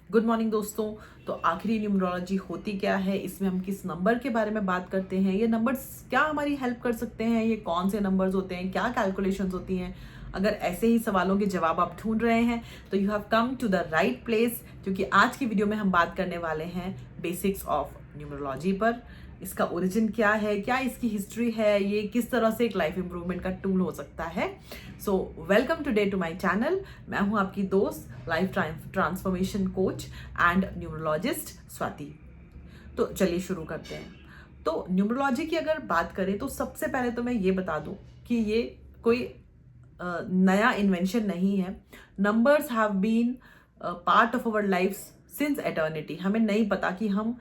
Good morning दोस्तों। तो आखिरी न्यूमरोलॉजी होती क्या है, इसमें हम किस नंबर के बारे में बात करते हैं, ये नंबर्स क्या हमारी हेल्प कर सकते हैं, ये कौन से नंबर्स होते हैं, क्या कैलकुलेशंस होती हैं। अगर ऐसे ही सवालों के जवाब आप ढूंढ रहे हैं तो you have come to the right place, क्योंकि आज की वीडियो में हम बात करने वाले हैं बेसिक्स ऑफ न्यूमरोलॉजी पर। इसका ओरिजिन क्या है, क्या इसकी हिस्ट्री है, ये किस तरह से एक लाइफ इंप्रूवमेंट का टूल हो सकता है। So welcome today to my channel. मैं हूं आपकी दोस्त, life transformation coach and numerologist Swati. तो चलिए शुरू करते हैं। तो न्यूमरोलॉजी की अगर बात करें तो सबसे पहले तो मैं ये बता दूं कि ये कोई नया इन्वेंशन नहीं है। Numbers have been part of our life since eternity. हमें नहीं पता कि हम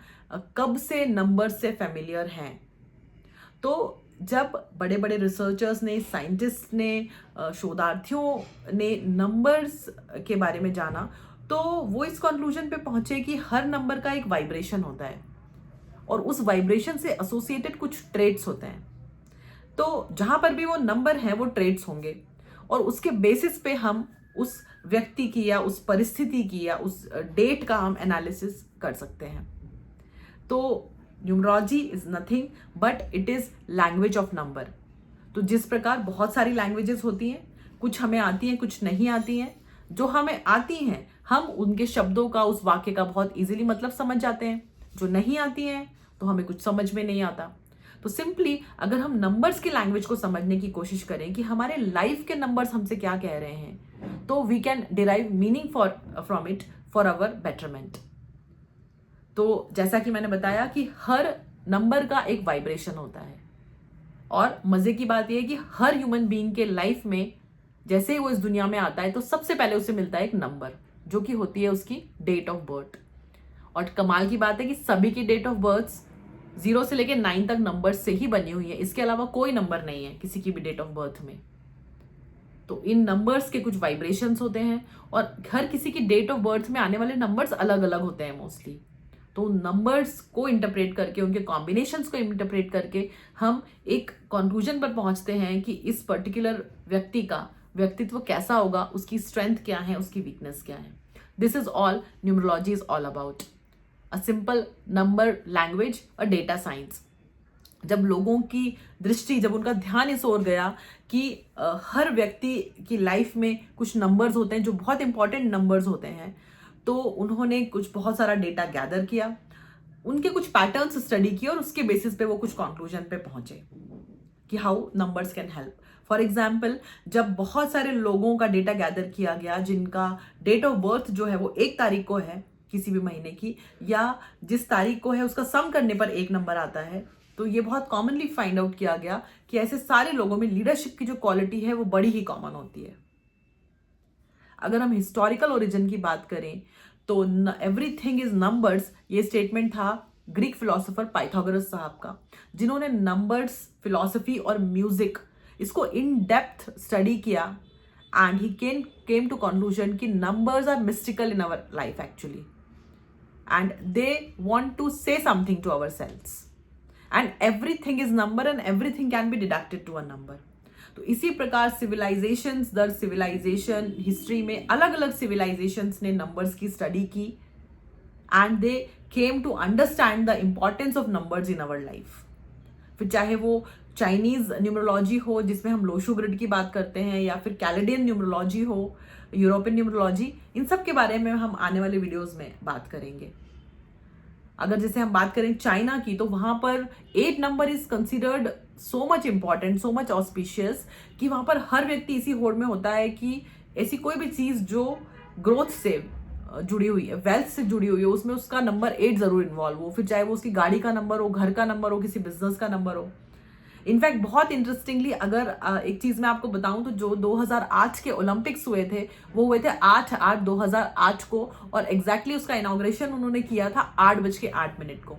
कब से नंबर्स से फेमिलियर हैं। तो जब बड़े बड़े रिसर्चर्स ने, साइंटिस्ट ने, शोधार्थियों ने नंबर्स के बारे में जाना, तो वो इस कंक्लूजन पे पहुंचे कि हर नंबर का एक वाइब्रेशन होता है और उस वाइब्रेशन से एसोसिएटेड कुछ ट्रेट्स होते हैं। तो जहां पर भी वो नंबर है वो ट्रेट्स होंगे और उसके बेसिस पे हम उस व्यक्ति की या उस परिस्थिति की या उस डेट का हम एनालिसिस कर सकते हैं। तो numerology is nothing but it is language of number. तो जिस प्रकार बहुत सारी लैंग्वेजेस होती हैं, कुछ हमें आती हैं, कुछ नहीं आती हैं। जो हमें आती हैं हम उनके शब्दों का, उस वाक्य का बहुत इजीली मतलब समझ जाते हैं। जो नहीं आती हैं तो हमें कुछ समझ में नहीं आता। तो सिंपली अगर हम नंबर्स की लैंग्वेज को समझने की कोशिश करें कि हमारे लाइफ के नंबर्स हमसे क्या कह रहे हैं, तो we can derive meaning from it for our betterment. तो जैसा कि मैंने बताया कि हर नंबर का एक वाइब्रेशन होता है और मजे की बात यह है कि हर ह्यूमन बीइंग के लाइफ में जैसे ही वो इस दुनिया में आता है तो सबसे पहले उसे मिलता है एक नंबर, जो कि होती है उसकी डेट ऑफ बर्थ। और कमाल की बात है कि सभी की डेट ऑफ बर्थ 0 से लेकर 9 तक नंबर से ही बनी हुई है। इसके अलावा कोई नंबर नहीं है किसी की भी डेट ऑफ बर्थ में। तो इन नंबर्स के कुछ वाइब्रेशंस होते हैं और हर किसी की डेट ऑफ बर्थ में आने वाले नंबर्स अलग अलग होते हैं मोस्टली। तो नंबर्स को इंटरप्रेट करके, उनके कॉम्बिनेशंस को इंटरप्रेट करके हम एक कंक्लूजन पर पहुंचते हैं कि इस पर्टिकुलर व्यक्ति का व्यक्तित्व कैसा होगा, उसकी स्ट्रेंथ क्या है, उसकी वीकनेस क्या है। This is all numerology is all about. A simple number language, a data science. जब लोगों की दृष्टि, जब उनका ध्यान इस ओर गया कि हर व्यक्ति की लाइफ में कुछ नंबर्स होते हैं जो बहुत इंपॉर्टेंट नंबर्स होते हैं, तो उन्होंने कुछ बहुत सारा डेटा गैदर किया, उनके कुछ पैटर्न्स स्टडी किए और उसके बेसिस पे वो कुछ कंक्लूजन पे पहुंचे कि how numbers can help. For example, जब बहुत सारे लोगों का डेटा गैदर किया गया जिनका डेट ऑफ बर्थ जो है वो 1 तारीख को है किसी भी महीने की, या जिस तारीख को है उसका सम करने पर एक नंबर आता है, तो ये बहुत कॉमनली फाइंड आउट किया गया कि ऐसे सारे लोगों में लीडरशिप की जो क्वालिटी है वो बड़ी ही कॉमन होती है। अगर हम हिस्टोरिकल ओरिजिन की बात करें तो एवरीथिंग इज नंबर्स, ये स्टेटमेंट था ग्रीक फिलोसोफर पाइथागोरस साहब का, जिन्होंने नंबर्स, फिलोसफी और म्यूजिक इसको इन डेप्थ स्टडी किया and he came to conclusion कि numbers are mystical in our life actually and they want to say something to our selves and everything is number and everything can be deducted to a number. तो इसी प्रकार civilisations दर civilisation history में अलग अलग civilisations ने numbers की study की and they came to understand the importance of numbers in our life. फिर चाहे वो चाइनीज न्यूमरोलॉजी हो जिसमें हम लोशू ग्रिड की बात करते हैं, या फिर कैलेडियन न्यूमरोलॉजी हो, यूरोपियन न्यूमरोलॉजी, इन सब के बारे में हम आने वाले वीडियोज में बात करेंगे। अगर जैसे हम बात करें चाइना की, तो वहां पर 8 number is considered so much important, so much auspicious कि वहां पर हर व्यक्ति इसी होड़ में होता है कि ऐसी कोई भी चीज जो ग्रोथ से जुड़ी हुई है, वेल्थ से जुड़ी हुई है, उसमें उसका नंबर 8 जरूर इन्वॉल्व हो। फिर चाहे वो उसकी गाड़ी का नंबर हो, घर का नंबर हो, किसी बिजनेस का नंबर हो। इनफैक्ट बहुत इंटरेस्टिंगली अगर एक चीज मैं आपको बताऊं तो जो 2008 के ओलंपिक्स हुए थे वो हुए थे 8/8/2008 को, और एग्जैक्टली उसका इनॉग्रेशन उन्होंने किया था 8:08 को।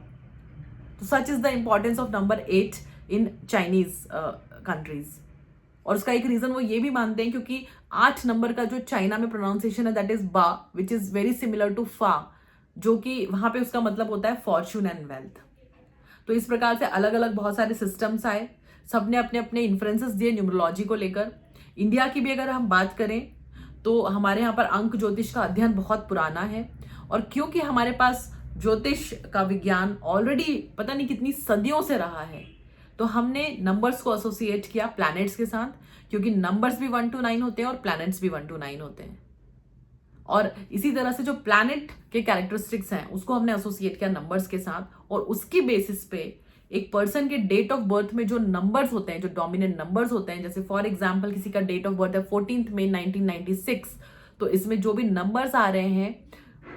तो such is the importance of number 8 in Chinese countries. और उसका एक रीजन वो ये भी मानते हैं क्योंकि 8 नंबर का जो चाइना में प्रोनाउंसिएशन है दैट इज बा, which is very similar to फा, जो कि वहां पे उसका मतलब होता है फॉर्च्यून एंड वेल्थ। तो इस प्रकार से अलग अलग बहुत सारे सिस्टम्स आए, सबने अपने अपने इन्फ्लुएंसेस दिए न्यूमरोलॉजी को लेकर। इंडिया की भी अगर हम बात करें तो हमारे यहाँ पर अंक ज्योतिष का अध्ययन बहुत पुराना है और क्योंकि हमारे पास ज्योतिष का विज्ञान ऑलरेडी पता नहीं कितनी सदियों से रहा है, तो हमने नंबर्स को एसोसिएट किया प्लैनेट्स के साथ, क्योंकि नंबर्स भी 1 to 9 होते हैं और प्लैनेट्स भी 1 to 9 होते हैं। और इसी तरह से जो प्लैनेट के कैरेक्टरिस्टिक्स हैं उसको हमने एसोसिएट किया नंबर्स के साथ, और उसकी बेसिस पे एक पर्सन के डेट ऑफ बर्थ में जो नंबर्स होते हैं, जो डोमिनेंट नंबर्स होते हैं, जैसे फॉर एग्जांपल किसी का डेट ऑफ बर्थ है 14 मई 1996, तो इसमें जो भी नंबर्स आ रहे हैं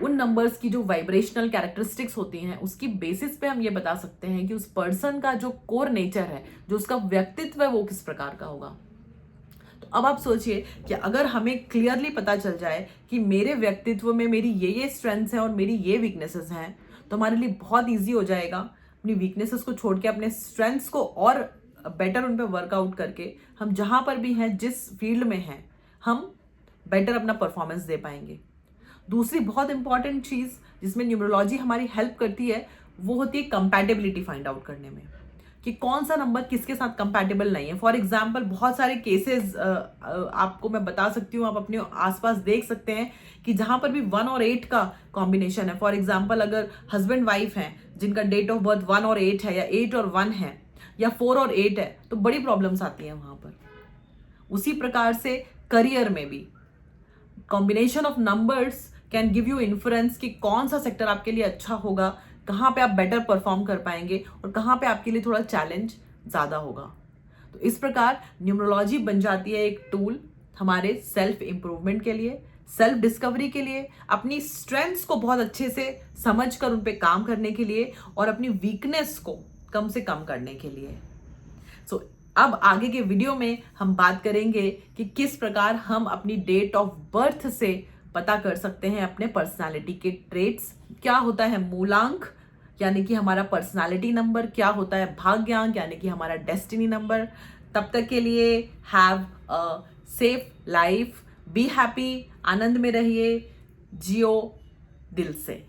उन नंबर्स की जो वाइब्रेशनल कैरेक्टरिस्टिक्स होती हैं उसकी बेसिस पे हम ये बता सकते हैं कि उस पर्सन का जो कोर नेचर है, जो उसका व्यक्तित्व है, वो किस प्रकार का होगा। तो अब आप सोचिए कि अगर हमें क्लियरली पता चल जाए कि मेरे व्यक्तित्व में मेरी ये स्ट्रेंथ्स हैं और मेरी ये वीकनेसेस हैं, तो हमारे लिए बहुत ईजी हो जाएगा अपनी वीकनेसेस को छोड़ के अपने स्ट्रेंथ्स को और बेटर उन पर वर्कआउट करके हम जहां पर भी हैं, जिस फील्ड में हैं, हम बेटर अपना परफॉर्मेंस दे पाएंगे। दूसरी बहुत इंपॉर्टेंट चीज जिसमें न्यूमरोलॉजी हमारी हेल्प करती है वो होती है कंपैटिबिलिटी फाइंड आउट करने में, कि कौन सा नंबर किसके साथ कंपैटिबल नहीं है। फॉर एग्जाम्पल बहुत सारे केसेस आपको मैं बता सकती हूँ, आप अपने आसपास देख सकते हैं कि जहां पर भी 1 और 8 का कॉम्बिनेशन है, फॉर एग्जाम्पल अगर हस्बैंड वाइफ हैं जिनका डेट ऑफ बर्थ 1 और 8 है, या 8 और 1 है, या 4 और 8 है, तो बड़ी प्रॉब्लम्स आती हैं वहां पर। उसी प्रकार से करियर में भी combination of numbers can give you influence कि कौन सा सेक्टर आपके लिए अच्छा होगा, कहाँ पे आप बेटर परफॉर्म कर पाएंगे और कहाँ पे आपके लिए थोड़ा चैलेंज ज्यादा होगा। तो इस प्रकार न्यूमरोलॉजी बन जाती है एक टूल हमारे सेल्फ इंप्रूवमेंट के लिए, सेल्फ डिस्कवरी के लिए, अपनी स्ट्रेंथ्स को बहुत अच्छे से समझ कर उन पे काम करने के लिए, और अपनी वीकनेस को कम से कम करने के लिए। सो अब आगे के वीडियो में हम बात करेंगे कि किस प्रकार हम अपनी डेट ऑफ बर्थ से पता कर सकते हैं अपने पर्सनालिटी के ट्रेट्स। क्या होता है मूलांक यानी कि हमारा पर्सनालिटी नंबर, क्या होता है भाग्यांक यानी कि हमारा डेस्टिनी नंबर। तब तक के लिए have a safe life, be happy, आनंद में रहिए, जियो दिल से।